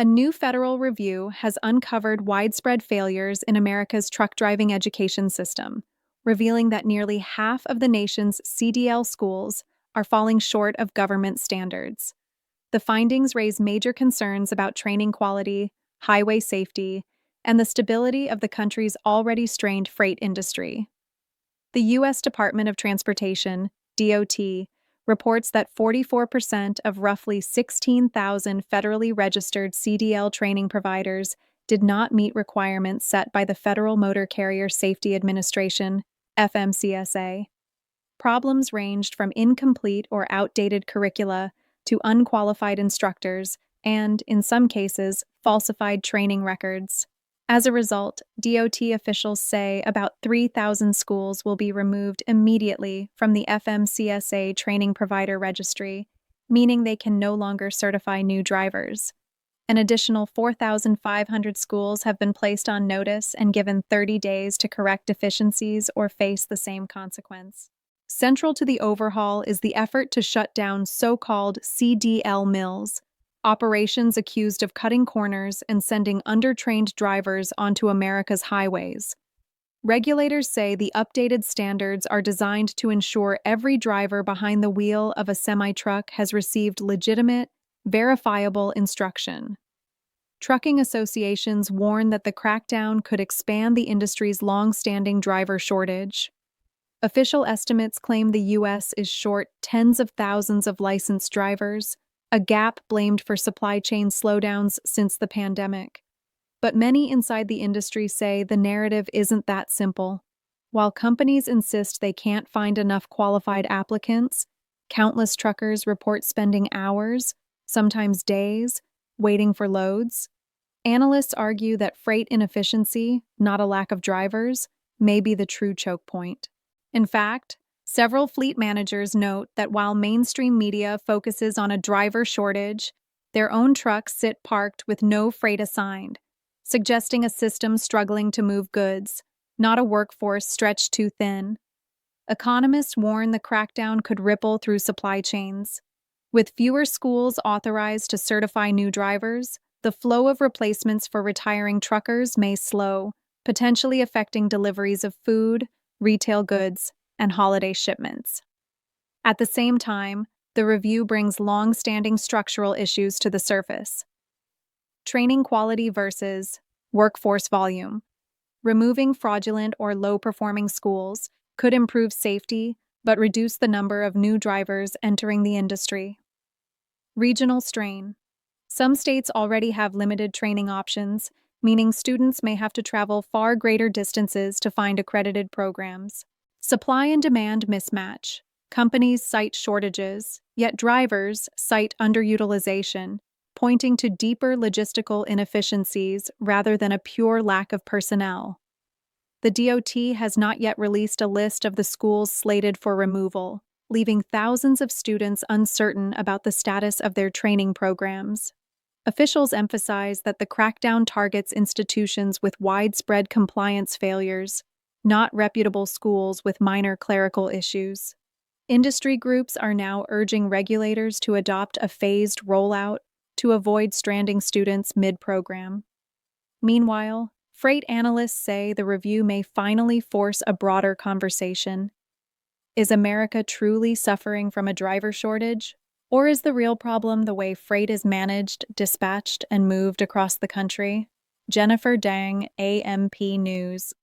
A new federal review has uncovered widespread failures in America's truck driving education system, revealing that nearly half of the nation's CDL schools are falling short of government standards. The findings raise major concerns about training quality, highway safety, and the stability of the country's already strained freight industry. The U.S. Department of Transportation, DOT, reports that 44% of roughly 16,000 federally registered CDL training providers did not meet requirements set by the Federal Motor Carrier Safety Administration, FMCSA. Problems ranged from incomplete or outdated curricula to unqualified instructors and, in some cases, falsified training records. As a result, DOT officials say about 3,000 schools will be removed immediately from the FMCSA Training Provider Registry, meaning they can no longer certify new drivers. An additional 4,500 schools have been placed on notice and given 30 days to correct deficiencies or face the same consequence. Central to the overhaul is the effort to shut down so-called CDL mills, operations accused of cutting corners and sending undertrained drivers onto America's highways. Regulators say the updated standards are designed to ensure every driver behind the wheel of a semi-truck has received legitimate, verifiable instruction. Trucking associations warn that the crackdown could expand the industry's long-standing driver shortage. Official estimates claim the U.S. is short tens of thousands of licensed drivers, a gap blamed for supply chain slowdowns since the pandemic. But many inside the industry say the narrative isn't that simple. While companies insist they can't find enough qualified applicants, countless truckers report spending hours, sometimes days, waiting for loads. Analysts argue that freight inefficiency, not a lack of drivers, may be the true choke point. In fact, several fleet managers note that while mainstream media focuses on a driver shortage, their own trucks sit parked with no freight assigned, suggesting a system struggling to move goods, not a workforce stretched too thin. Economists warn the crackdown could ripple through supply chains. With fewer schools authorized to certify new drivers, the flow of replacements for retiring truckers may slow, potentially affecting deliveries of food, retail goods, and holiday shipments. At the same time, the review brings long-standing structural issues to the surface. Training quality versus workforce volume. Removing fraudulent or low-performing schools could improve safety, but reduce the number of new drivers entering the industry. Regional strain. Some states already have limited training options, meaning students may have to travel far greater distances to find accredited programs. Supply and demand mismatch. Companies cite shortages, yet drivers cite underutilization, pointing to deeper logistical inefficiencies rather than a pure lack of personnel. The DOT has not yet released a list of the schools slated for removal, leaving thousands of students uncertain about the status of their training programs. Officials emphasize that the crackdown targets institutions with widespread compliance failures, not reputable schools with minor clerical issues. Industry groups are now urging regulators to adopt a phased rollout to avoid stranding students mid-program. Meanwhile, freight analysts say the review may finally force a broader conversation. Is America truly suffering from a driver shortage? Or is the real problem the way freight is managed, dispatched, and moved across the country? Jennifer Dang, AMP News.